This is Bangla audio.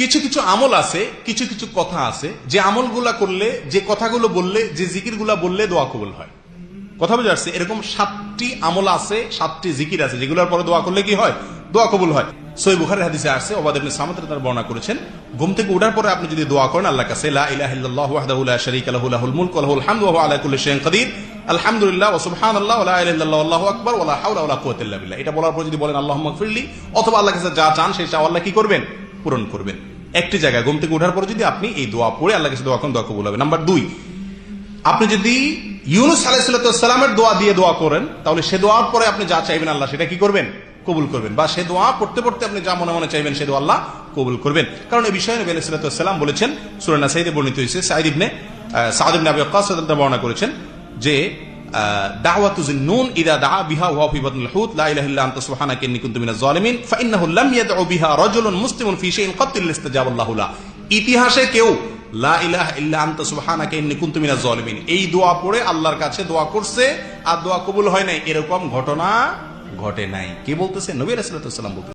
কিছু কিছু আমল আছে, কিছু কিছু কথা আছে, যে আমলগুলা করলে, যে কথাগুলো বললে, যে জিকিরগুলা বললে দোয়া কবুল হয়। কথা বুঝে আসছে? এরকম 7টি আমল আছে, 7টি জিকির আছে, যেগুলোর পরে দোয়া করলে কি হয়? দোয়া কবুল হয়। সহিহ বুখারীর হাদিসে আসছে, ওবাদ ইবনে সামাত তার বর্ণনা করেছেন, ঘুম থেকে ওঠার পরে আপনি যদি দোয়া করেন আল্লাহর কাছে, লা ইলাহা ইল্লাল্লাহু ওয়াহদাহু লা শারীকা লাহু লাহুল মুলকু ওয়া লাহুল হামদু ওয়া হুয়া আলা কুল্লি শাইইন কাদির, আলহামদুলিল্লাহ ওয়া সুবহানাল্লাহ ওয়া লা ইলাহা ইল্লাল্লাহু আল্লাহু আকবার ওয়া লা হাওলা ওয়া লা কুওয়াতা ইল্লা বিল্লাহ, এটা বলার পর যদি বলেন আল্লাহুম্মা গফিরলি, অথবা আল্লাহর কাছে যা চান সেই চাওয়া আল্লাহ কি করবেন? পূরণ করবেন। একটি জায়গায় ঘুম থেকে ওঠার পরে যদি আপনি এই দোয়া পড়ে আল্লাহর কাছে দোয়া করেন, দোয়া কবুল হবে। নাম্বার 2, আপনি যদি ইউনূস আলাইহিস সালামের দোয়া দিয়ে দোয়া করেন, তাহলে সে দোয়ার পরে আপনি যা চাইবেন আল্লাহ সেটা কি করবেন? কবুল করবেন। বা সে দোয়া পড়তে পড়তে আপনি যা মনে মনে চাইবেন সে দোয়া আল্লাহ কবুল করবেন। কারণ এই বিষয়ে নবী আলাইহিস সালাম বলেছেন, সূরা নাসাইতে বর্ণিত হয়েছে, সাঈদ ইবনে আবি ওয়াক্কাস বর্ণনা করেছেন যে দাওয়াতু যিন্নুন ইযা দাআ বিহা ওয়া ফি বাতনিল হুত লা ইলাহা ইল্লা আনতা সুবহানাকা ইন্নী কুনতু মিনাজ জালিমিন ফাইন্নাহু লাম ইয়াদউ বিহা রাজুলুন মুসলিমুন ফি শাইইন ক্বাত ইল্লা ইসতাজাবা আল্লাহু লা। ইতিহাসে কেউ লা ইলাহা ইল্লা আনতা সুবহানাকা ইন্নী কুনতু মিনাজ জালিমিন এই দোয়া পড়ে আল্লাহর কাছে দোয়া করছে আর দোয়া কবুল হয় নাই, এরকম ঘটনা ঘটে নাই। কে বলতেছে? নবী আলাইহিস সালাম বলতেছে।